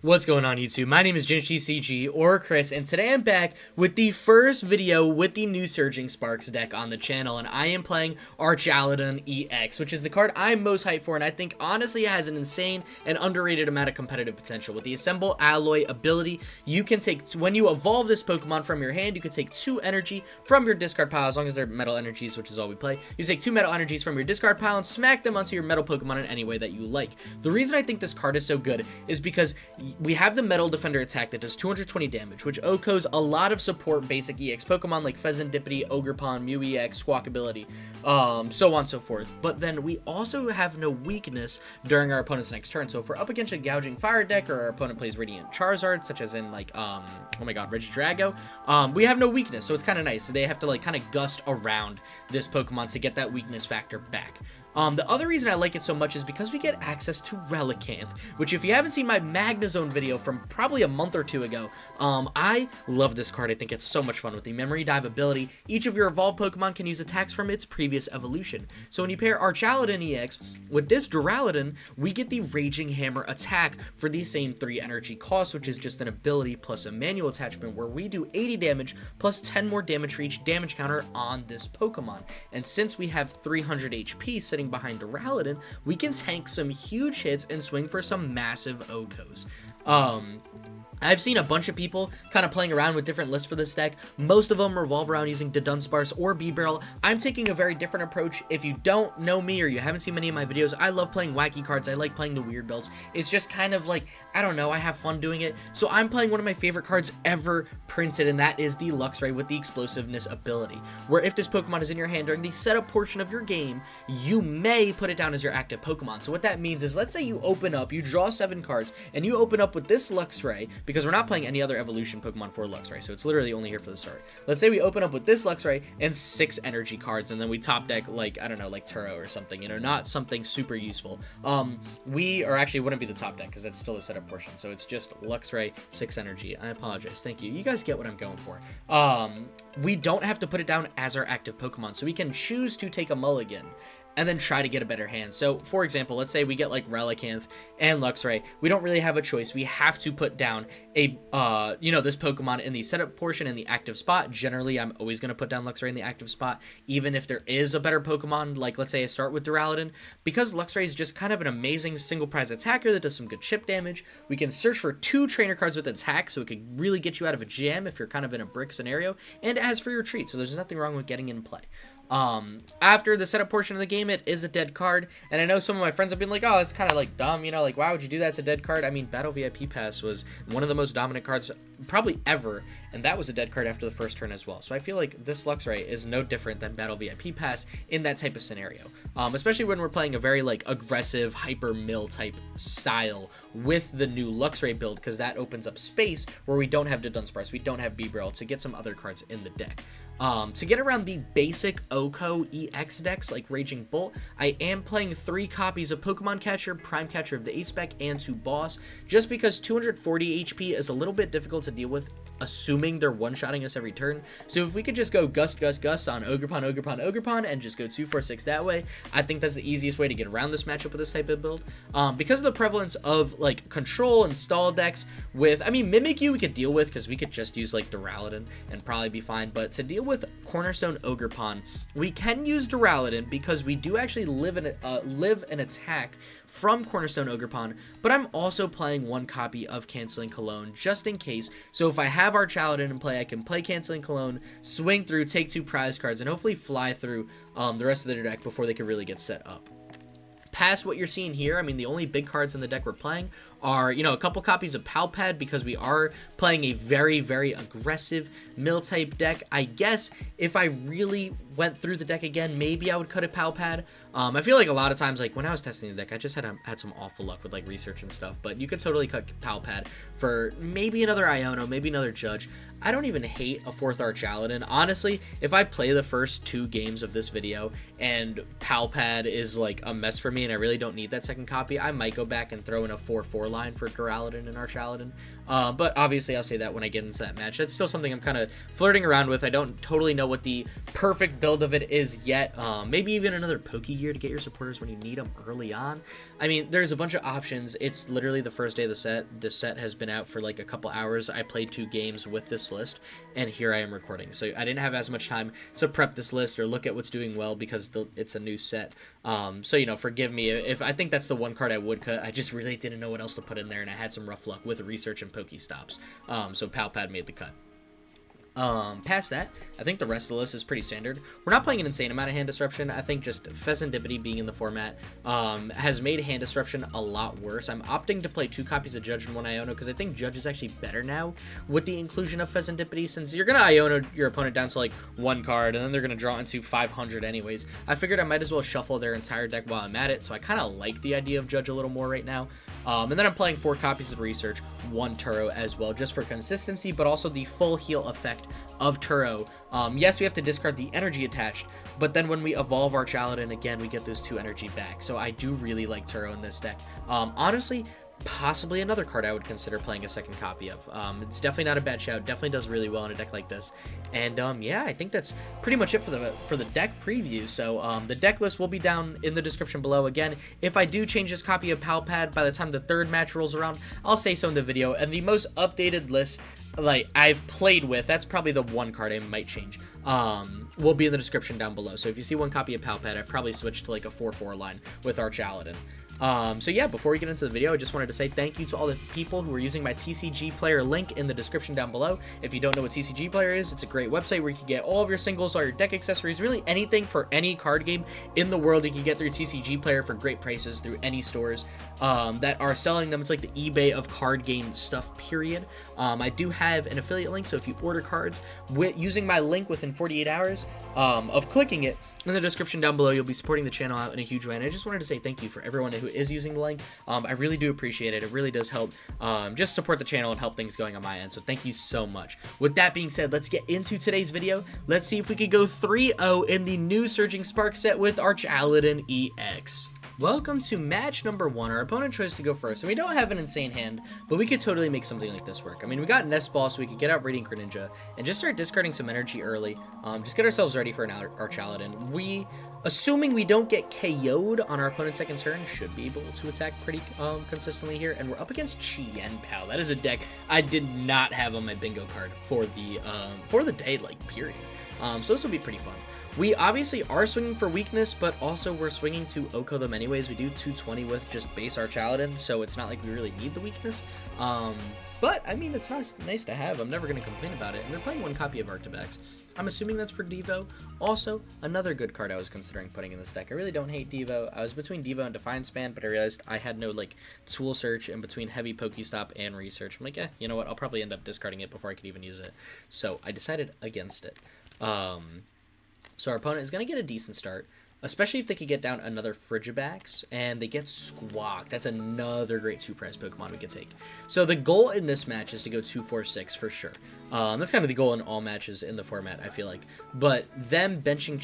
What's going on YouTube? My name is ginj-tcg or Chris, and today I'm back with the first video with the new Surging Sparks deck on the channel, and I am playing Archaludon EX, which is the card I'm most hyped for, and I think honestly it has an insane and underrated amount of competitive potential. With the Assemble Alloy ability, you can take, when you evolve this Pokemon from your hand, you can take 2 energy from your discard pile, as long as they're metal energies, which is all we play. You take 2 metal energies from your discard pile and smack them onto your metal Pokemon in any way that you like. The reason I think this card is so good is because we have the Metal Defender attack that does 220 damage, which OHKOs a lot of support basic EX Pokemon like Fezandipiti, Ogerpon, Mew EX, Squawkability, so on and so forth. But then we also have no weakness during our opponent's next turn. So if we're up against a Gouging Fire deck, or our opponent plays Radiant Charizard, such as in like, oh my god, Regidrago, we have no weakness, so it's kind of nice. So they have to like kind of gust around this Pokemon to get that weakness factor back. The other reason I like it so much is because we get access to Relicanth, which if you haven't seen my Magnezone video from probably a month or two ago, I love this card. I think it's so much fun with the Memory Dive ability. Each of your evolved Pokemon can use attacks from its previous evolution. So when you pair Archaludon EX with this Duraludon, we get the Raging Hammer attack for the same 3 energy cost, which is just an ability plus a manual attachment where we do 80 damage plus 10 more damage for each damage counter on this Pokemon. And since we have 300 HP sitting behind Duraludon, we can tank some huge hits and swing for some massive OHKOs. I've seen a bunch of people kind of playing around with different lists for this deck. Most of them revolve around using Dunsparce or B-Barrel. I'm taking a very different approach. If you don't know me or you haven't seen many of my videos, I love playing wacky cards. I like playing the weird builds. It's just kind of like, I don't know, I have fun doing it. So I'm playing one of my favorite cards ever printed, and that is the Luxray with the Explosiveness ability, where if this Pokemon is in your hand during the setup portion of your game, you may put it down as your active Pokemon. So what that means is, let's say you open up, you draw 7 cards, and you open up with this Luxray, because we're not playing any other evolution Pokemon for Luxray, so it's literally only here for the start. Let's say we open up with this Luxray and 6 energy cards, and then we top deck, like, I don't know, like Turo or something, you know, not something super useful. Actually, it wouldn't be the top deck, because that's still a setup portion, so it's just Luxray, 6 energy. I apologize, thank you. You guys get what I'm going for. We don't have to put it down as our active Pokemon, so we can choose to take a mulligan and then try to get a better hand. So, for example, let's say we get like Relicanth and Luxray. We don't really have a choice. We have to put down a, this Pokemon in the setup portion in the active spot. Generally, I'm always going to put down Luxray in the active spot, even if there is a better Pokemon, like let's say I start with Duraludon. Because Luxray is just kind of an amazing single prize attacker that does some good chip damage, we can search for 2 trainer cards with attack, so it could really get you out of a jam if you're kind of in a brick scenario, and it has free retreat, so there's nothing wrong with getting in play. After the setup portion of the game, it is a dead card, and I know some of my friends have been like, oh, it's kind of like dumb, you know, like why would you do that? It's a dead card. I mean, Battle VIP Pass was one of the most dominant cards probably ever, and that was a dead card after the first turn as well. So I feel like this Luxray is no different than Battle VIP Pass in that type of scenario, especially when we're playing a very like aggressive hyper mill type style with the new Luxray build, because that opens up space where we don't have Dunsparce, we don't have B-Barrel to get some other cards in the deck. To get around the basic OHKO EX decks like Raging Bolt, I am playing 3 copies of Pokémon Catcher, Prime Catcher of the A-Spec, and 2 Boss, just because 240 HP is a little bit difficult to deal with, assuming they're one-shotting us every turn. So if we could just go Gust on Ogerpon, and just go 2-4-6 that way, I think that's the easiest way to get around this matchup with this type of build. Because of the prevalence of like control and stall decks with, I mean, Mimikyu we could deal with, because we could just use like Duraludon and probably be fine, but to deal with Cornerstone Ogerpon, we can use Duraludon because we do actually live an attack from Cornerstone Ogerpon, but I'm also playing 1 copy of Canceling Cologne just in case. So if I have Archaludon in play, I can play Canceling Cologne, swing through, take 2 prize cards, and hopefully fly through the rest of their deck before they can really get set up. Past what you're seeing here, I mean, the only big cards in the deck we're playing are, you know, a couple copies of Pal Pad, because we are playing a very, very aggressive mill type deck. I guess if I really went through the deck again, maybe I would cut a Pal Pad. I feel like a lot of times, like when I was testing the deck, I just had some awful luck with like research and stuff, but you could totally cut Pal Pad for maybe another Iono, maybe another Judge. I don't even hate a 4th Archaludon. Honestly, if I play the first 2 games of this video and Pal Pad is like a mess for me and I really don't need that second copy, I might go back and throw in a 4/4 line for Duraludon and Archaludon. But obviously I'll say that when I get into that match. That's still something I'm kind of flirting around with. I don't totally know what the perfect build of it is yet. Maybe even another Pokégear to get your supporters when you need them early on. I mean, there's a bunch of options. It's literally the first day of the set. This set has been out for like a couple hours. I played 2 games with this list, and here I am recording. So I didn't have as much time to prep this list or look at what's doing well because it's a new set. So, you know, forgive me if I think that's the one card I would cut. I just really didn't know what else to put in there, and I had some rough luck with research and PokéStops. So Pal Pad made the cut. Past that, I think the rest of the list is pretty standard. We're not playing an insane amount of hand disruption. I think just Fezandipiti being in the format has made hand disruption a lot worse. I'm opting to play 2 copies of Judge and 1 Iono because I think Judge is actually better now with the inclusion of Fezandipiti, since you're gonna Iono your opponent down to like 1 card and then they're gonna draw into 500 anyways. I figured I might as well shuffle their entire deck while I'm at it, so I kind of like the idea of Judge a little more right now. And then I'm playing 4 copies of Research, 1 Turo as well, just for consistency, but also the full heal effect of Turo. Yes, we have to discard the energy attached, but then when we evolve Archaludon again, we get those 2 energy back. So I do really like Turo in this deck. Honestly, possibly another card I would consider playing a second copy of. It's definitely not a bad shout. Definitely does really well in a deck like this. And yeah, I think that's pretty much it for the deck preview. So the deck list will be down in the description below. Again, if I do change this copy of Pal Pad by the time the 3rd match rolls around, I'll say so in the video. And the most updated list like I've played with, that's probably the one card I might change, will be in the description down below. So if you see 1 copy of Pal Pad, I've probably switched to like a 4-4 line with Archaludon. So yeah, before we get into the video, I just wanted to say thank you to all the people who are using my TCG player link in the description down below. If you don't know what TCG player is, it's a great website where you can get all of your singles, all your deck accessories, really anything for any card game in the world you can get through TCG player for great prices through any stores that are selling them. It's like the eBay of card game stuff, period. I do have an affiliate link, so if you order cards using my link within 48 hours of clicking it, in the description down below, you'll be supporting the channel out in a huge way. And I just wanted to say thank you for everyone who is using the link. I really do appreciate it. It really does help just support the channel and help things going on my end. So thank you so much. With that being said, let's get into today's video. Let's see if we could go 3-0 in the new Surging Spark set with Archaludon EX. Welcome to match number 1. Our opponent chose to go first, and we don't have an insane hand, but we could totally make something like this work. I mean, we got Nest Ball, so we could get out Radiant Greninja and just start discarding some energy early. Just get ourselves ready for an Archaludon. Assuming we don't get KO'd on our opponent's second turn, should be able to attack pretty consistently here. And we're up against Chien Pal. That is a deck I did not have on my bingo card for the day, like, period. So this will be pretty fun. We obviously are swinging for weakness, but also we're swinging to Oko them anyways. We do 220 with just base Archaludon, so it's not like we really need the weakness. But, I mean, it's nice to have. I'm never going to complain about it. And they're playing 1 copy of Arctibax. I'm assuming that's for Devo. Also, another good card I was considering putting in this deck. I really don't hate Devo. I was between Devo and Defiance Band, but I realized I had no, like, tool search in between heavy PokéStop and research. I'm like, you know what? I'll probably end up discarding it before I could even use it. So, I decided against it. So our opponent is going to get a decent start, especially if they could get down another Frigibax, and they get Squawk. That's another great 2-price Pokemon we could take. So the goal in this match is to go 2-4-6 for sure. That's kind of the goal in all matches in the format, I feel like. But them benching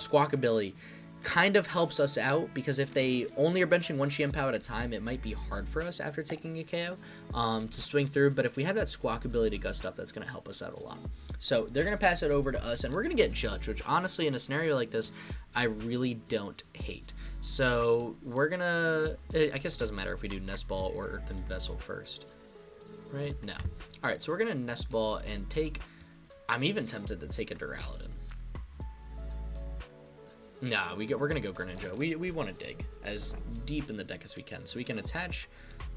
Squawk ability kind of helps us out, because if they only are benching 1 Chien Pal at a time, it might be hard for us after taking a KO to swing through. But if we have that Squawk ability to gust up, that's going to help us out a lot. So they're going to pass it over to us, and we're going to get Judge, which honestly, in a scenario like this, I really don't hate. So we're going to, I guess it doesn't matter if we do Nest Ball or Earthen Vessel first, right? No. All right, so we're going to Nest Ball and take, I'm even tempted to take a Duraludon. Nah, we're going to go Greninja. We want to dig as deep in the deck as we can, so we can attach.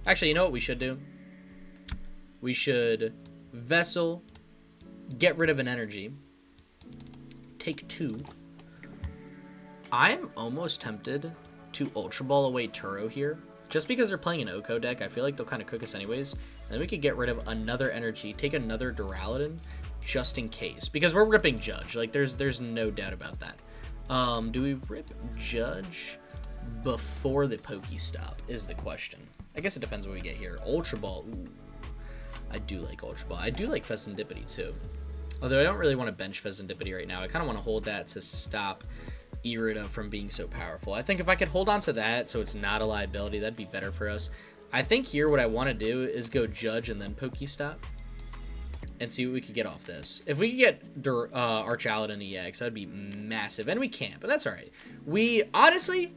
Actually, you know what we should do? We should Vessel, get rid of an energy, take 2. I'm almost tempted to Ultra Ball away Turo here, just because they're playing an Oko deck. I feel like they'll kind of cook us anyways. And then we could get rid of another energy, take another Duraludon, just in case, because we're ripping Judge. Like, there's no doubt about that. Do we rip Judge before the PokéStop is the question. I guess it depends what we get here. Ultra Ball. Ooh. I do like Ultra Ball. I do like Fezandipiti too. Although I don't really want to bench Fezandipiti right now. I kind of want to hold that to stop Irida from being so powerful. I think if I could hold on to that so it's not a liability, that'd be better for us. I think here what I want to do is go Judge and then PokéStop and see what we could get off this. If we could get Archaludon EX, that'd be massive. And we can't, but that's all right. We, honestly,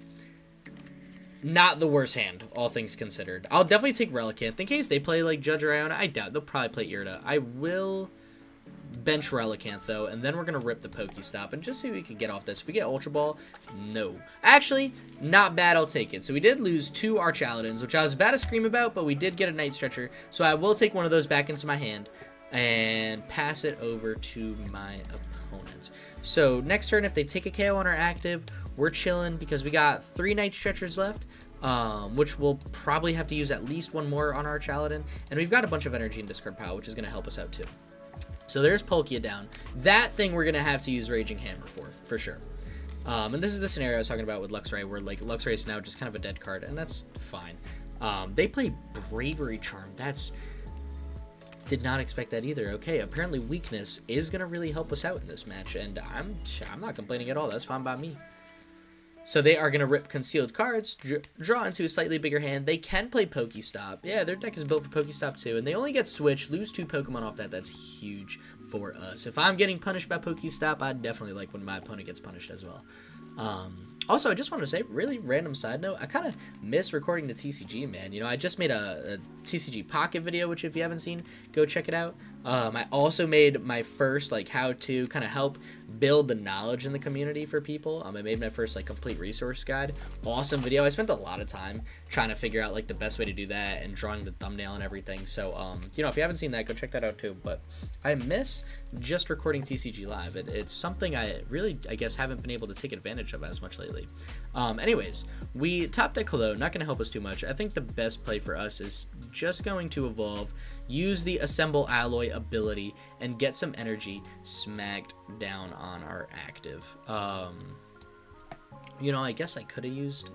not the worst hand, all things considered. I'll definitely take Relicanth. In case they play, like, Judge or Iono, I doubt. They'll probably play Irida. I will bench Relicanth, though, and then we're going to rip the PokéStop and just see what we can get off this. If we get Ultra Ball, no. Actually, not bad, I'll take it. So we did lose 2 Archaludons, which I was about to scream about, but we did get a Night Stretcher, so I will take one of those back into my hand and pass it over to my opponent. So next turn, if they take a KO on our active, we're chilling because we got 3 Night Stretchers left, which we'll probably have to use at least 1 more on our Archaludon, and we've got a bunch of energy in discard pile, which is going to help us out too. So there's Pokégear down. That thing we're going to have to use Raging Hammer for sure. And this is the scenario I was talking about with Luxray, where like Luxray is now just kind of a dead card, and that's fine. They play Bravery Charm. Did not expect that either. Okay, apparently Weakness is going to really help us out in this match, and I'm not complaining at all. That's fine by me. So they are going to rip Concealed cards, draw into a slightly bigger hand. They can play PokéStop. Yeah, their deck is built for PokéStop too, and they only get Switch, lose 2 Pokemon off that. That's huge for us. If I'm getting punished by PokéStop, I'd definitely like when my opponent gets punished as well. Also, I just want to say, really random side note, I kind of miss recording the TCG, man. You know, I just made a TCG Pocket video, which if you haven't seen, go check it out. I also made my first, like, how to kind of help build the knowledge in the community for people. I made my first, like, complete resource guide. Awesome video. I spent a lot of time trying to figure out, like, the best way to do that and drawing the thumbnail and everything. So, you know, if you haven't seen that, go check that out too. But I miss just recording TCG live. It's something I really, I guess, haven't been able to take advantage of as much lately. Anyways, we top deck Cologne, not going to help us too much. I think the best play for us is just going to evolve, use the Assemble Alloy ability, and get some energy smacked down on our active. You know, I guess I could have used...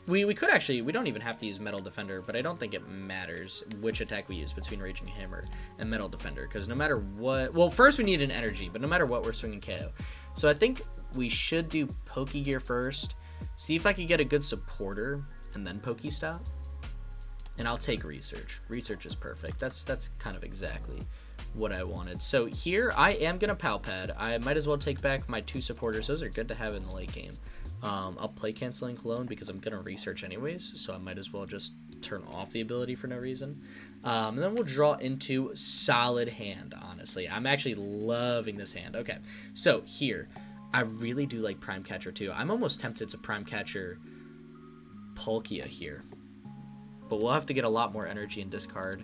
We could actually, we don't even have to use Metal Defender, but I don't think it matters which attack we use between Raging Hammer and Metal Defender, because no matter what... Well, first we need an energy, but no matter what, we're swinging KO. So I think we should do Pokégear first, see if I could get a good supporter, and then PokéStop. And I'll take Research. Research is perfect. That's kind of exactly what I wanted. So here, I am going to Pal Pad. I might as well take back my 2 supporters. Those are good to have in the late game. I'll play Canceling Cologne because I'm going to Research anyways, so I might as well just turn off the ability for no reason. And then we'll draw into solid hand, honestly. I'm actually loving this hand. Okay, so here, I really do like Prime Catcher too. I'm almost tempted to Prime Catcher Palkia here. But we'll have to get a lot more energy in discard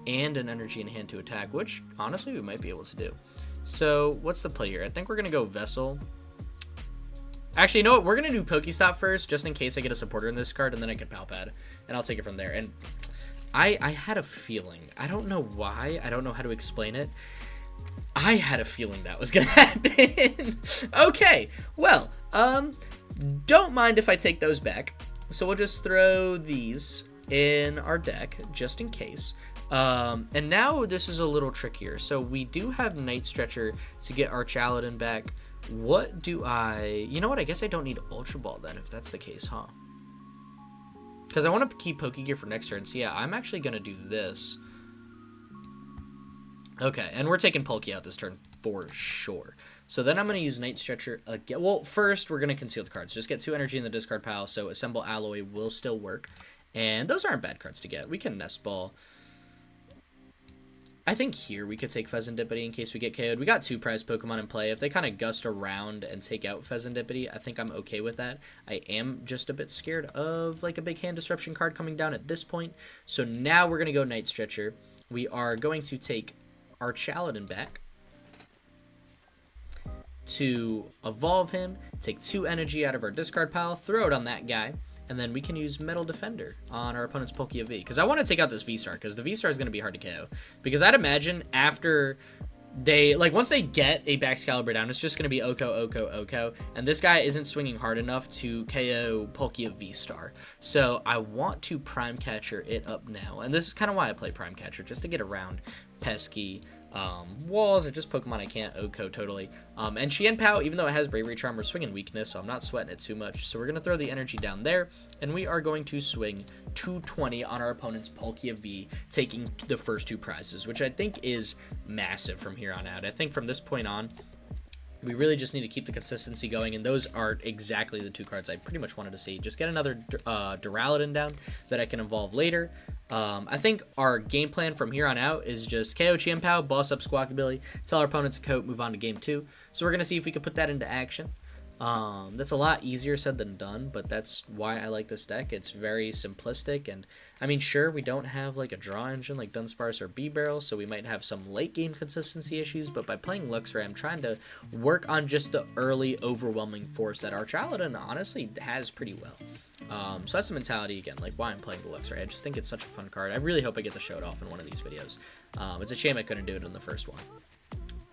and an energy in hand to attack, which, honestly, we might be able to do. So, what's the play here? I think we're going to go Vessel. Actually, you know what? We're going to do PokéStop first, just in case I get a supporter in this card, and then I can Pal Pad, and I'll take it from there. And I had a feeling. I don't know why. I don't know how to explain it. I had a feeling that was going to happen. Okay, well, don't mind if I take those back. So we'll just throw these in our deck, just in case. And now this is a little trickier. So we do have Night Stretcher to get Archaludon back. What do I... You know what? I guess I don't need Ultra Ball then, if that's the case, huh? Because I want to keep Pokégear for next turn. So yeah, I'm actually going to do this. Okay, and we're taking Palkia out this turn for sure. So then I'm going to use Night Stretcher again. Well, first, we're going to conceal the cards. Just get 2 energy in the discard pile, so Assemble Alloy will still work. And those aren't bad cards to get. We can Nest Ball. I think here we could take Fezandipiti in case we get KO'd. We got 2 prize Pokemon in play. If they kind of gust around and take out Fezandipiti, I think I'm okay with that. I am just a bit scared of like a big hand disruption card coming down at this point. So now we're going to go Night Stretcher. We are going to take Archaludon back to evolve him, take 2 energy out of our discard pile, throw it on that guy, and then we can use Metal Defender on our opponent's Pokégear V. Because I want to take out this V-Star, because the V-Star is going to be hard to KO. Because I'd imagine after they, like, once they get a Baxcalibur down, it's just going to be Oko, and this guy isn't swinging hard enough to KO Pokégear V-Star. So I want to Prime Catcher it up now, and this is kind of why I play Prime Catcher, just to get around pesky Walls are just Pokemon I can't OHKO totally. And Qianpao, even though it has Bravery Charm, we're swinging Weakness, so I'm not sweating it too much. So we're going to throw the energy down there, and we are going to swing 220 on our opponent's Palkia V, taking the first 2 prizes, which I think is massive from here on out. I think from this point on, we really just need to keep the consistency going, and those are exactly the 2 cards I pretty much wanted to see. Just get another Duraludon down that I can evolve later. I think our game plan from here on out is just KO Qianpao, boss up Squawkabilly, tell our opponents to coat, move on to game 2. So we're going to see if we can put that into action. That's a lot easier said than done, but that's why I like this deck. It's very simplistic, and I mean, sure, we don't have like a draw engine like Dunsparce or B-Barrel, so we might have some late game consistency issues, but by playing Luxray, I'm trying to work on just the early overwhelming force that Archaludon honestly has pretty well. So that's the mentality again, like why I'm playing the Luxray. I just think it's such a fun card. I really hope I get to show it off in one of these videos. It's a shame I couldn't do it in the first one.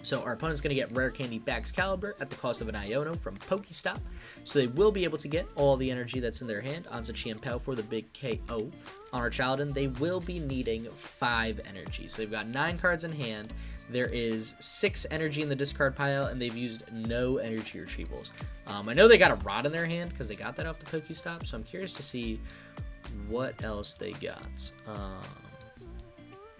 So our opponent's going to get Rare Candy Baxcalibur at the cost of an Iono from PokéStop. So they will be able to get all the energy that's in their hand onto Qianpao for the big KO. On Archaludon, they will be needing 5 energy. So they've got 9 cards in hand. There is 6 energy in the discard pile, and they've used no energy retrievals. I know they got a Rod in their hand because they got that off the PokéStop, so I'm curious to see what else they got.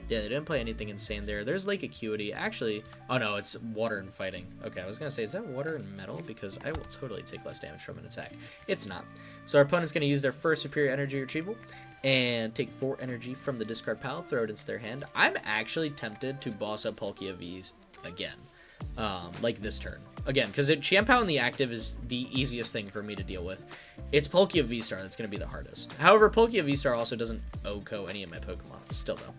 Yeah, they didn't play anything insane there. There's Lake Acuity. Actually, oh no, it's Water and Fighting. Okay, I was going to say, is that Water and Metal? Because I will totally take less damage from an attack. It's not. So our opponent's going to use their first Superior Energy Retrieval and take 4 energy from the discard pile, throw it into their hand. I'm actually tempted to boss up Palkia V's again, like this turn. Again, because Qianpao in the active is the easiest thing for me to deal with. It's Palkia V-Star that's going to be the hardest. However, Palkia V-Star also doesn't OHKO any of my Pokemon. Still, though.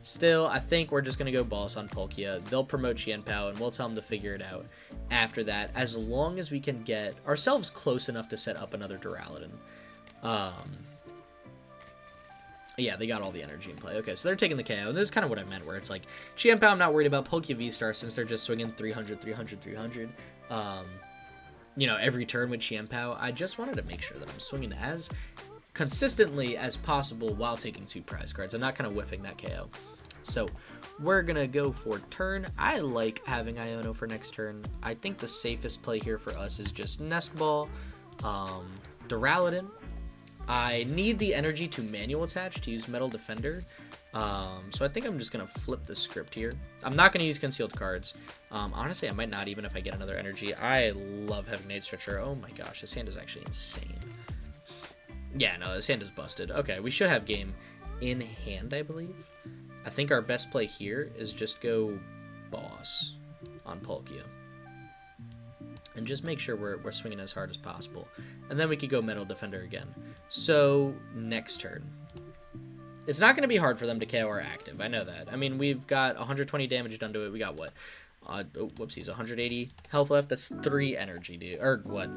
Still, I think we're just going to go boss on Palkia. They'll promote Qianpao, and we'll tell them to figure it out after that, as long as we can get ourselves close enough to set up another Duraludon. Yeah, they got all the energy in play. Okay, so they're taking the KO, and this is kind of what I meant, where it's like, Qianpao, I'm not worried about. Palkia V-Star, since they're just swinging 300, 300, 300, you know, every turn with Qianpao, I just wanted to make sure that I'm swinging as consistently as possible while taking 2 prize cards. I'm not kind of whiffing that KO. So we're going to go for turn. I like having Iono for next turn. I think the safest play here for us is just Nest Ball, Duraludon. I need the energy to manual attach to use Metal Defender. So I think I'm just going to flip the script here. I'm not going to use concealed cards. Honestly, I might not, even if I get another energy. I love having Night Stretcher. Oh my gosh, this hand is actually insane. Yeah, no, this hand is busted. Okay, we should have game in hand, I believe. I think our best play here is just go boss on Palkia. And just make sure we're swinging as hard as possible. And then we could go Metal Defender again. So, next turn. It's not going to be hard for them to KO our active. I know that. I mean, we've got 120 damage done to it. We got what? Whoopsies, 180 health left. That's 3 energy, dude. Or what?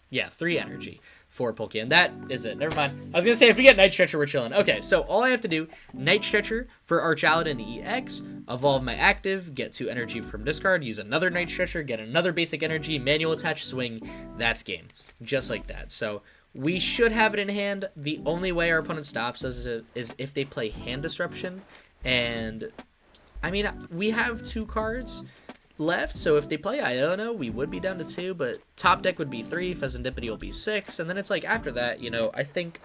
Yeah, 3 energy for Palkia. And that is it. Never mind. I was going to say, if we get Night Stretcher, we're chilling. Okay, so all I have to do, Night Stretcher for Archaludon EX, evolve my active, get 2 energy from discard, use another Night Stretcher, get another basic energy, manual attach, swing. That's game. Just like that. So we should have it in hand. The only way our opponent stops us is if they play Hand Disruption. And, I mean, we have 2 cards left, so if they play Iono, we would be down to 2, but top deck would be 3, Fezandipiti will be 6, and then it's like, after that, you know, I think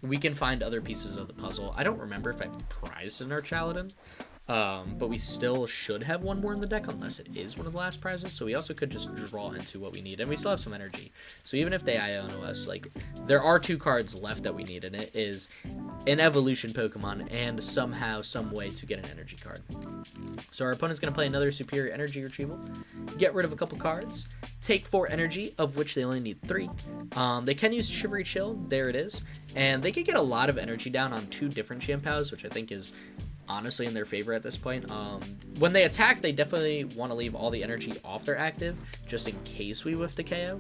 we can find other pieces of the puzzle. I don't remember if I prized an Archaludon, but we still should have 1 more in the deck, unless it is one of the last prizes, so we also could just draw into what we need, and we still have some energy. So even if they Iono us, like, there are 2 cards left that we need, and it is an evolution Pokemon, and somehow, some way to get an energy card. So our opponent's going to play another Superior Energy Retrieval, get rid of a couple cards, take 4 energy, of which they only need 3. They can use Shivery Chill, there it is, and they can get a lot of energy down on 2 different Qianpaos, which I think is honestly in their favor at this point. When they attack, they definitely want to leave all the energy off their active, just in case we whiff the KO.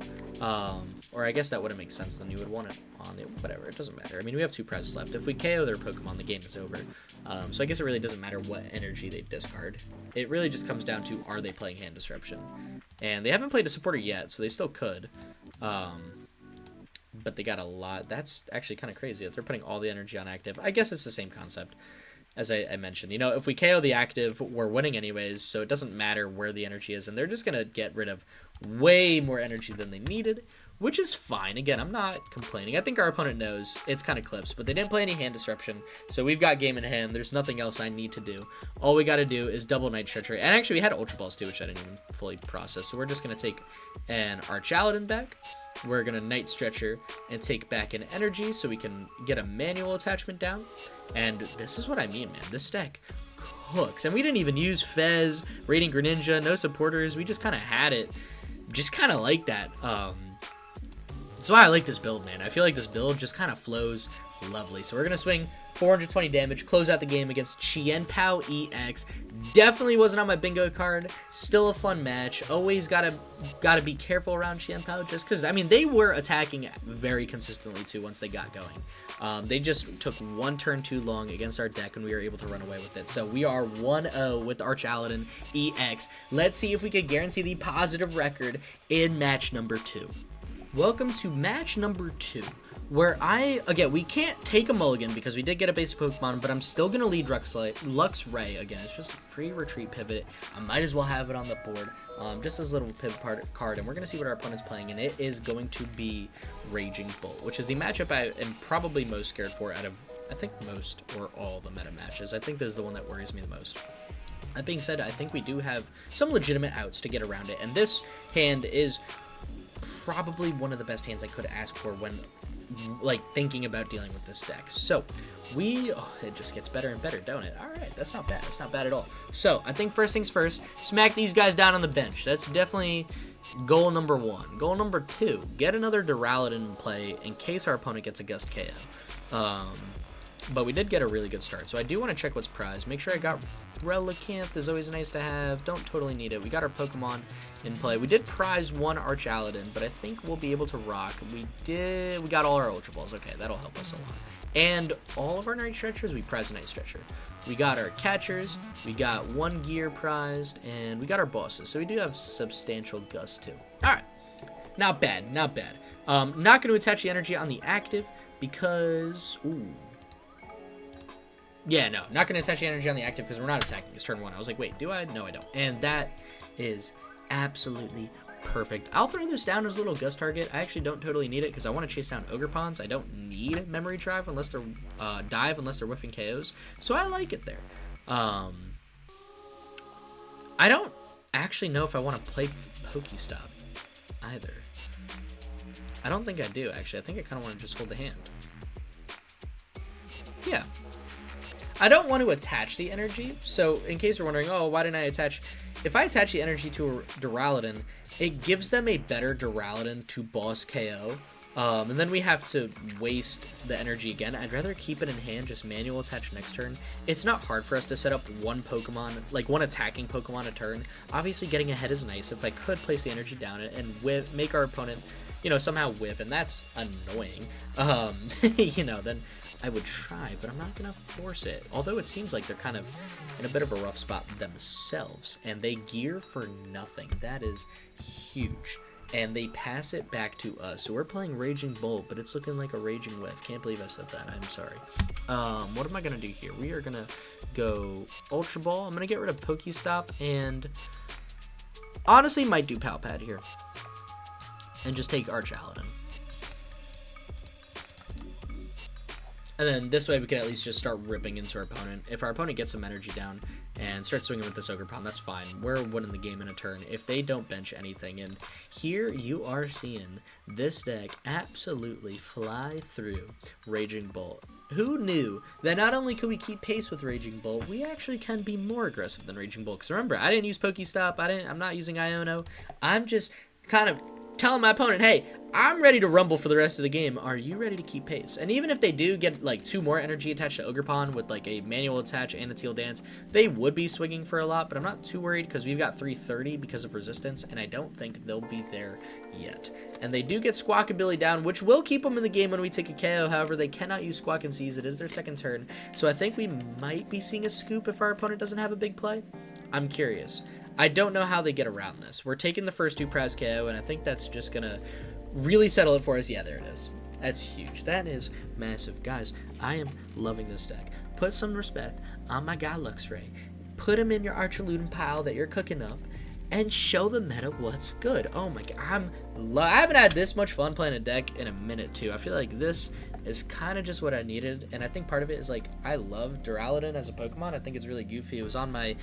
Or I guess that wouldn't make sense, then you would want it on the, whatever, it doesn't matter. I mean, we have 2 prizes left. If we KO their Pokemon, the game is over. So I guess it really doesn't matter what energy they discard. It really just comes down to, are they playing Hand Disruption? And they haven't played a supporter yet, so they still could. But they got a lot. That's actually kind of crazy that they're putting all the energy on active. I guess it's the same concept. as I mentioned. You know, if we KO the active, we're winning anyways, so it doesn't matter where the energy is, and they're just going to get rid of way more energy than they needed, which is fine. Again, I'm not complaining. I think our opponent knows it's kind of clips, but they didn't play any hand disruption, so we've got game in hand. There's nothing else I need to do. All we got to do is double Night Stretcher, and actually we had Ultra Balls too, which I didn't even fully process, so we're just going to take an Archaludon back. We're going to Night Stretcher and take back an energy so we can get a manual attachment down. And this is what I mean, man. This deck cooks. And we didn't even use Fez, Radiant Greninja, no supporters. We just kind of had it. Just kind of like that. That's why I like this build, man. I feel like this build just kind of flows lovely. So we're going to swing 420 damage, close out the game against Chien-Pao EX. Definitely wasn't on my bingo card. Still a fun match. Always gotta be careful around Chien-Pao, just because, I mean, they were attacking very consistently too once they got going. They just took one turn too long against our deck, and we were able to run away with it. So we are 1-0 with Archaludon EX. Let's see if we can guarantee the positive record in match number 2. Welcome to match number 2. Where again, we can't take a mulligan because we did get a basic Pokemon, but I'm still going to lead Luxray again. It's just a free retreat pivot. I might as well have it on the board, just as a little pivot card, and we're going to see what our opponent's playing, and it is going to be Raging Bull, which is the matchup I am probably most scared for out of, I think, most or all the meta matches. I think this is the one that worries me the most. That being said, I think we do have some legitimate outs to get around it, and this hand is probably one of the best hands I could ask for when like thinking about dealing with this deck. So it just gets better and better, don't it? All right, that's not bad. That's not bad at all. So I think first things first, smack these guys down on the bench. That's definitely goal number 1. Goal number 2, get another Duraludon in play in case our opponent gets a Gust KO. But we did get a really good start, so I do want to check what's prized. Make sure I got Relicanth is always nice to have. Don't totally need it. We got our Pokemon in play. We did prize one Archaludon, but I think we'll be able to rock. We got all our Ultra Balls. Okay, that'll help us a lot. And all of our Night Stretchers, we prized a Night Stretcher. We got our Catchers, we got one Gear prized, and we got our Bosses. So we do have substantial Gust too. Alright, not bad, not bad. Not going to attach the energy on the active because... Yeah, no, not going to attach the energy on the active because we're not attacking. It's turn 1. I was like, wait, do I? No, I don't. And that is absolutely perfect. I'll throw this down as a little Gust target. I actually don't totally need it because I want to chase down Ogerpons. I don't need Memory Drive unless they're Dive unless they're whiffing KOs. So I like it there. I don't actually know if I want to play PokéStop either. I don't think I do, actually. I think I kind of want to just hold the hand. Yeah. I don't want to attach the energy, so in case you're wondering, oh, why didn't I attach... If I attach the energy to a Duraludon, it gives them a better Duraludon to boss KO, and then we have to waste the energy again. I'd rather keep it in hand, just manual attach next turn. It's not hard for us to set up one Pokemon, like one attacking Pokemon a turn. Obviously, getting ahead is nice. If I could place the energy down and make our opponent, you know, somehow whiff, and that's annoying, you know, then I would try, but I'm not going to force it. Although it seems like they're kind of in a bit of a rough spot themselves, and they gear for nothing. That is huge. And they pass it back to us. So we're playing Raging Bull, but it's looking like a Raging Whiff. Can't believe I said that. I'm sorry. What am I going to do here? We are going to go Ultra Ball. I'm going to get rid of PokéStop, and honestly might do Pal Pad here. And just take Archaludon. And then this way we can at least just start ripping into our opponent. If our opponent gets some energy down and starts swinging with this Ogerpon, that's fine. We're winning the game in a turn if they don't bench anything. And here you are seeing this deck absolutely fly through Raging Bull. Who knew that not only could we keep pace with Raging Bull, we actually can be more aggressive than Raging Bull. Because remember, I didn't use PokéStop. I'm not using Iono. I'm just kind of telling my opponent, hey, I'm ready to rumble for the rest of the game. Are you ready to keep pace? And even if they do get like 2 more energy attached to Ogerpon with like a manual attach and a Teal Dance, they would be swinging for a lot, but I'm not too worried because we've got 330 because of resistance, and I don't think they'll be there yet. And they do get Squawkabilly down, which will keep them in the game when we take a KO. However, they cannot use Squawk and Seize. It is their second turn. So I think we might be seeing a scoop if our opponent doesn't have a big play. I'm curious. I don't know how they get around this. We're taking the first 2 prize KO, and I think that's just going to really settle it for us. Yeah, there it is. That's huge. That is massive. Guys, I am loving this deck. put some respect on my guy Luxray. Put him in your Archaludon pile that you're cooking up, and show the meta what's good. Oh my god, I haven't had this much fun playing a deck in a minute too. I feel like this is kind of just what I needed, and I think part of it is like I love Duraludon as a Pokemon. I think it's really goofy. It was on my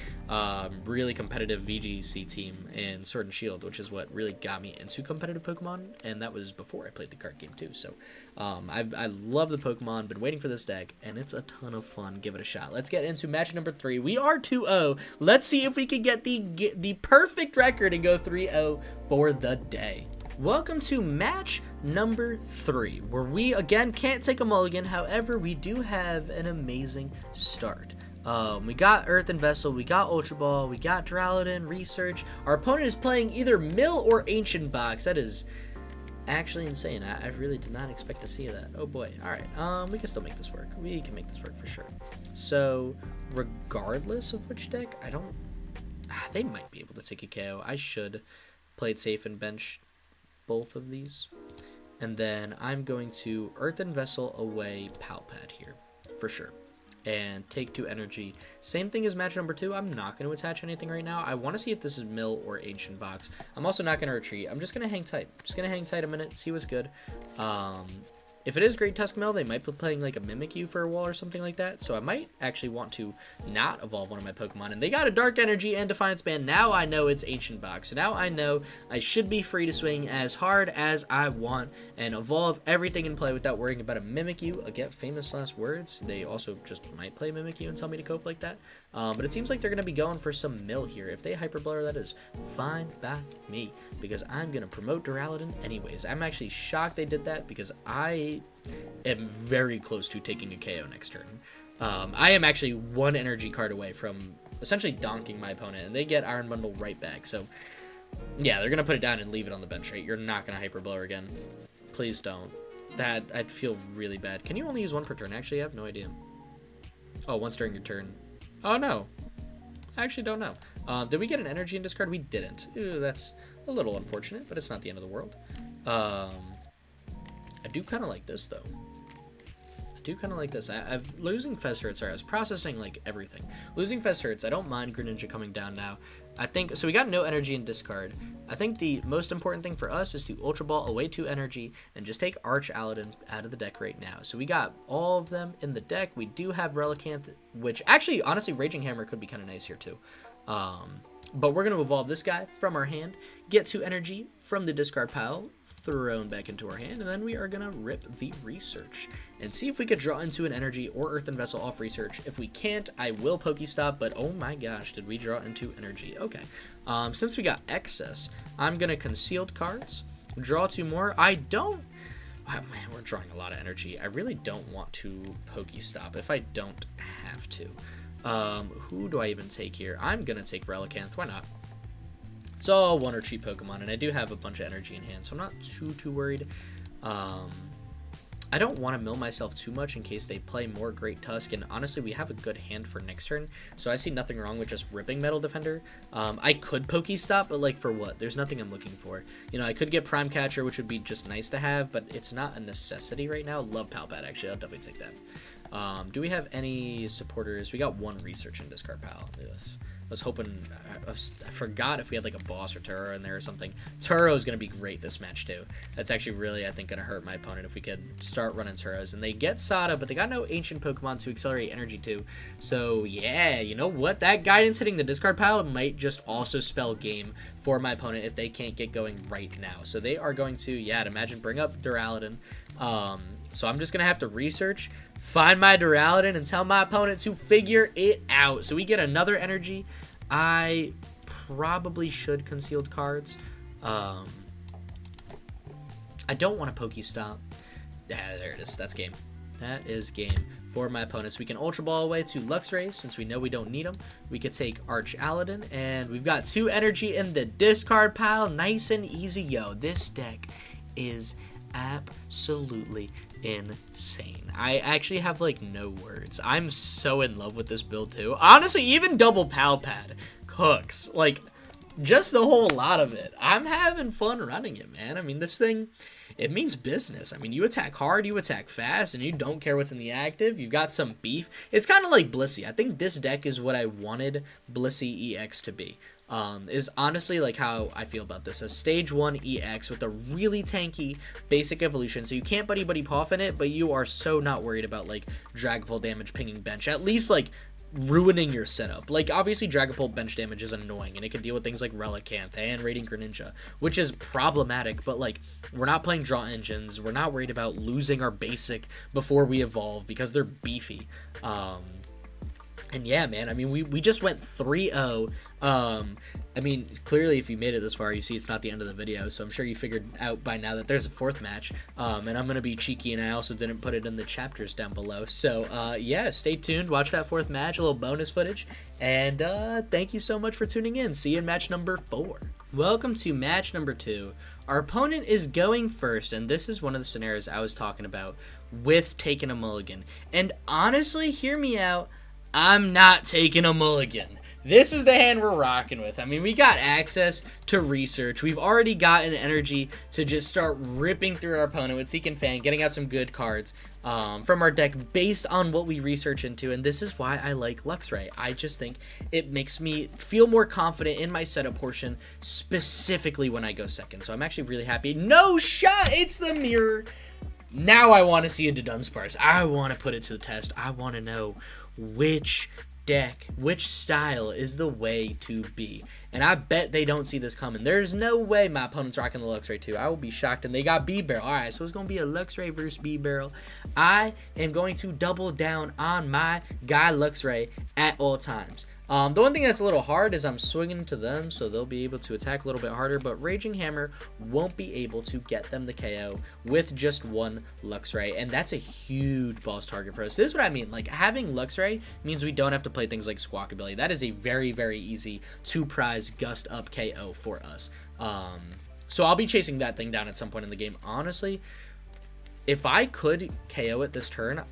really competitive VGC team in Sword and Shield, which is what really got me into competitive Pokemon, and that was before I played the card game too. So I love the Pokemon, been waiting for this deck, and it's a ton of fun. Give it a shot. Let's get into match number 3. We are 2-0. Let's see if we can get the perfect record and go 3-0 for the day. Welcome to match number 3, where we again can't take a mulligan. However, we do have an amazing start. We got Earthen Vessel, we got Ultra Ball, we got Duraludon, Research. Our opponent is playing either Mill or Ancient Box. That is actually insane. I really did not expect to see that. Oh boy. Alright, we can still make this work. We can make this work for sure. So, regardless of which deck, I don't... they might be able to take a KO. I should play it safe and bench both of these, and then I'm going to Earthen Vessel away Pal Pad here for sure, and take 2 energy. Same thing as match number 2. I'm not going to attach anything right now. I want to see if this is Mill or Ancient Box. I'm also not going to retreat. I'm just going to hang tight. A minute, see what's good. If it is Great Tusk Mill, they might be playing like a Mimikyu for a wall or something like that. So I might actually want to not evolve one of my Pokemon. And they got a Dark Energy and Defiance Band. Now I know it's Ancient Box. So now I know I should be free to swing as hard as I want and evolve everything in play without worrying about a Mimikyu. Again, famous last words. They also just might play Mimikyu and tell me to cope like that. But it seems like they're going to be going for some Mill here. If they Hyper Blower, that is fine by me, because I'm going to promote Duraludon anyways. I'm actually shocked they did that, because I am very close to taking a KO next turn. I am actually 1 energy card away from essentially donking my opponent, and they get Iron Bundle right back. So, yeah, they're going to put it down and leave it on the bench, right? You're not going to Hyper Blower again. Please don't. That, I'd feel really bad. Can you only use 1 per turn? Actually, I have no idea. Oh, once during your turn. Oh, no. I actually don't know. Did we get an energy in discard? We didn't. Ew, that's a little unfortunate, but it's not the end of the world. I do kind of like this, though. Losing Fez hurts. Sorry, I was processing, like, everything. Losing Fez hurts. I don't mind Greninja coming down now. I think... So we got no energy in discard. I think the most important thing for us is to Ultra Ball away 2 energy and just take Archaludon out of the deck right now. So we got all of them in the deck. We do have Relicanth, which... Actually, honestly, Raging Hammer could be kind of nice here, too. But we're going to evolve this guy from our hand, get 2 energy from the discard pile, thrown back into our hand, and then we are going to rip the Research and see if we could draw into an energy or Earthen Vessel off Research. If we can't, I will PokéStop, but oh my gosh, did we draw into energy. Okay, since we got excess, I'm going to Concealed cards, draw 2 more. Man, we're drawing a lot of energy. I really don't want to PokéStop if I don't have to. Who do I even take here? I'm going to take Relicanth. Why not? It's all 1 or cheap Pokemon, and I do have a bunch of energy in hand, so I'm not too worried. I don't want to mill myself too much in case they play more Great Tusk, and honestly, we have a good hand for next turn, so I see nothing wrong with just ripping Metal Defender. I could PokéStop, but like for what? There's nothing I'm looking for. You know, I could get Prime Catcher, which would be just nice to have, but it's not a necessity right now. Love Pal Pad, actually. I'll definitely take that. Do we have any supporters? We got 1 Research in discard pile. Yes. I was hoping, I forgot if we had like a boss or Turo in there or something. Turo is going to be great this match too. That's actually really, I think, going to hurt my opponent if we could start running Turos. And they get Sada, but they got no ancient Pokemon to accelerate energy too. So yeah, you know what? That guidance hitting the discard pile might just also spell game for my opponent if they can't get going right now. So they are going to, yeah, I'd imagine bring up Duraludon. So I'm just going to have to research, find my Duraludon, and tell my opponent to figure it out. So we get another energy. I probably should Concealed cards. I don't want to PokéStop. Yeah, there it is. That's game. That is game for my opponents. We can Ultra Ball away to Luxray since we know we don't need them. We could take Archaludon, and we've got 2 energy in the discard pile. Nice and easy, yo. This deck is absolutely insane. I actually have like no words. I'm so in love with this build too. Honestly, even double Pal Pad cooks. Like, just the whole lot of it. I'm having fun running it, man. I mean, this thing it means business. I mean, you attack hard, you attack fast, and you don't care what's in the active. You've got some beef. It's kind of like Blissey. I think this deck is what I wanted Blissey EX to be. Is honestly like how I feel about this. A stage 1 EX with a really tanky basic evolution, so you can't buddy puff in it, but you are so not worried about like Dragapult damage pinging bench, at least like ruining your setup. Like obviously Dragapult bench damage is annoying, and it can deal with things like Relicanth and Radiant Greninja, which is problematic, but like we're not playing draw engines, we're not worried about losing our basic before we evolve because they're beefy. And yeah, man, I mean, we just went 3-0. I mean, clearly, if you made it this far, you see it's not the end of the video, so I'm sure you figured out by now that there's a 4th match. And I'm going to be cheeky, and I also didn't put it in the chapters down below. So, yeah, stay tuned. Watch that 4th match, a little bonus footage. And thank you so much for tuning in. See you in match number 4. Welcome to match number 2. Our opponent is going first, and this is one of the scenarios I was talking about with taking a mulligan. And honestly, hear me out. I'm not taking a mulligan. This is the hand we're rocking with. I mean, we got access to research. We've already gotten energy to just start ripping through our opponent with Seeking Fang, getting out some good cards from our deck based on what we research into, and this is why I like Luxray. I just think it makes me feel more confident in my setup portion, specifically when I go second. So I'm actually really happy. No shot! It's the mirror! Now I want to see a Dunsparce. I want to put it to the test. I want to know which deck, which style is the way to be. And I bet they don't see this coming. There's no way my opponent's rocking the Luxray too. I will be shocked. And they got B-Barrel. Alright, so it's going to be a Luxray versus B-Barrel. I am going to double down on my guy Luxray at all times. The one thing that's a little hard is I'm swinging to them, so they'll be able to attack a little bit harder, but Raging Hammer won't be able to get them the KO with just one Luxray, and that's a huge boss target for us. This is what I mean. Like, having Luxray means we don't have to play things like Squawkabilly. That is a very, very easy 2-prize Gust Up KO for us. So I'll be chasing that thing down at some point in the game. Honestly, if I could KO it this turn,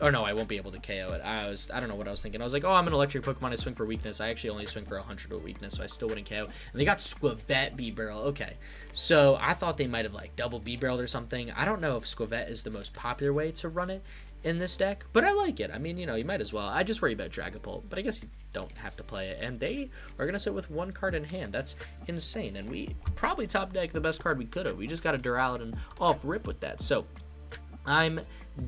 oh no, I won't be able to KO it. I don't know what I was thinking. I was like, oh, I'm an electric Pokemon, I swing for weakness. I actually only swing for 100 with weakness, so I still wouldn't KO. And they got Squavette B-Barrel. Okay, so I thought they might have like double B-Barrel or something. I don't know if Squavette is the most popular way to run it in this deck, but I like it. I mean, you know, you might as well. I just worry about Dragapult, but I guess you don't have to play it. And they are going to sit with one card in hand. That's insane. And we probably top deck the best card we could have. We just got a Duraludon off rip with that. So I'm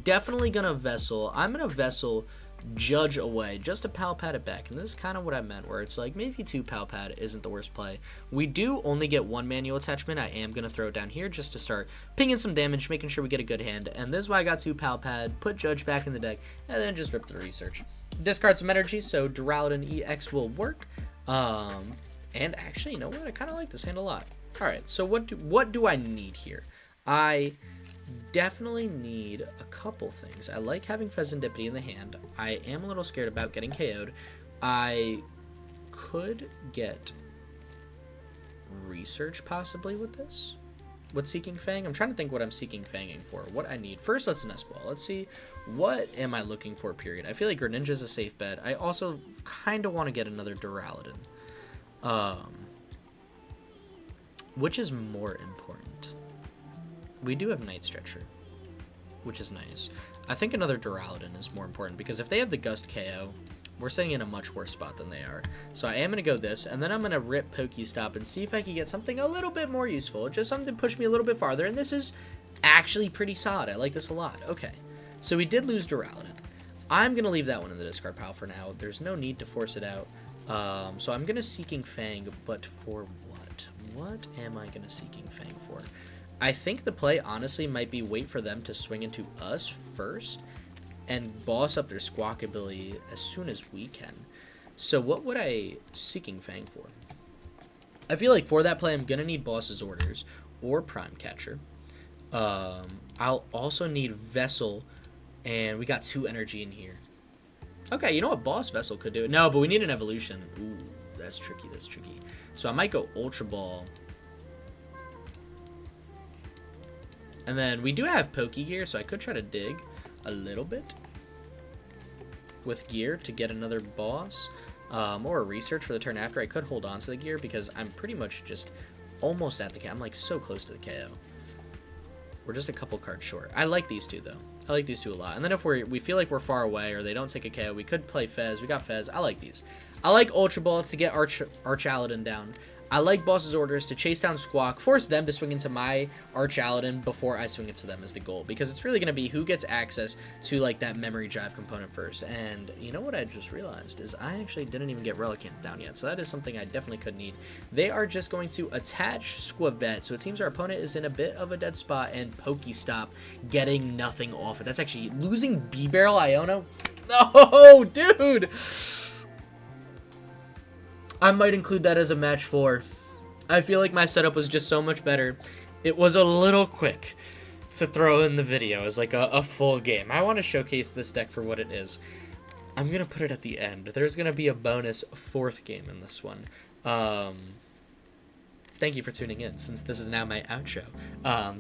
definitely gonna Vessel. I'm gonna Vessel Judge away just to Pal Pad it back, and this is kind of what I meant, where it's like maybe 2 Pal Pad isn't the worst play. We do only get 1 manual attachment. I am gonna throw it down here just to start pinging some damage, making sure we get a good hand, and this is why I got 2 Pal Pad, put Judge back in the deck, and then just rip the research. Discard some energy, so Duraludon EX will work. And actually, you know what? I kind of like this hand a lot. All right, so what do I need here? I definitely need a couple things. I like having Fezandipiti in the hand. I am a little scared about getting KO'd. I could get research possibly with this. With Seeking Fang? I'm trying to think what I'm Seeking Fanging for. What I need. First, let's Nest Ball. Let's see. What am I looking for, period? I feel like Greninja is a safe bet. I also kind of want to get another Duraludon. Which is more important? We do have Night Stretcher, which is nice. I think another Duraludon is more important, because if they have the Gust KO, we're sitting in a much worse spot than they are. So I am going to go this, and then I'm going to rip PokéStop and see if I can get something a little bit more useful, just something to push me a little bit farther, and this is actually pretty solid. I like this a lot. Okay, so we did lose Duraludon. I'm going to leave that one in the discard pile for now. There's no need to force it out. So I'm going to Seeking Fang, but for what? What am I going to Seeking Fang for? I think the play, honestly, might be wait for them to swing into us first and boss up their Squawkabilly as soon as we can. So what would I Seeking Fang for? I feel like for that play, I'm going to need Boss's Orders or Prime Catcher. I'll also need Vessel, and we got 2 energy in here. Okay, you know what? Boss Vessel could do it. No, but we need an evolution. Ooh, that's tricky. That's tricky. So I might go Ultra Ball. And then we do have Pokégear, so I could try to dig a little bit with gear to get another boss. Or a research for the turn after. I could hold on to the gear because I'm pretty much just almost at the KO. I'm like so close to the KO. We're just a couple cards short. I like these two, though. I like these two a lot. And then if we feel like we're far away or they don't take a KO, we could play Fez. We got Fez. I like these. I like Ultra Ball to get Archaludon down. I like Boss's Orders to chase down Squawk, force them to swing into my Archaludon before I swing into them is the goal. Because it's really going to be who gets access to, like, that memory drive component first. And you know what I just realized is I actually didn't even get Relicanth down yet. So that is something I definitely could need. They are just going to attach Squavette. So it seems our opponent is in a bit of a dead spot and PokéStop getting nothing off it. That's actually losing B-Barrel Iono. No, dude! I might include that as a match 4. I feel like my setup was just so much better. It was a little quick to throw in the video as like a full game. I want to showcase this deck for what it is. I'm going to put it at the end. There's going to be a bonus 4th game in this one. Thank you for tuning in, since this is now my outro.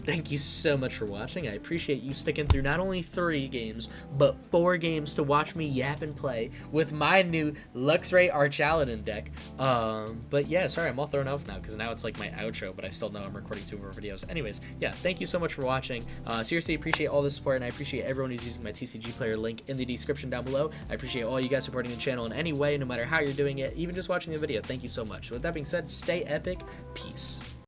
Thank you so much for watching. I appreciate you sticking through not only 3 games, but 4 games to watch me yap and play with my new Luxray Archaludon deck. But yeah, sorry, I'm all thrown off now, because now it's like my outro, but I still know I'm recording 2 more videos. Anyways, yeah, thank you so much for watching. Seriously, appreciate all the support, and I appreciate everyone who's using my TCG player link in the description down below. I appreciate all you guys supporting the channel in any way, no matter how you're doing it, even just watching the video. Thank you so much. With that being said, stay epic. Peace.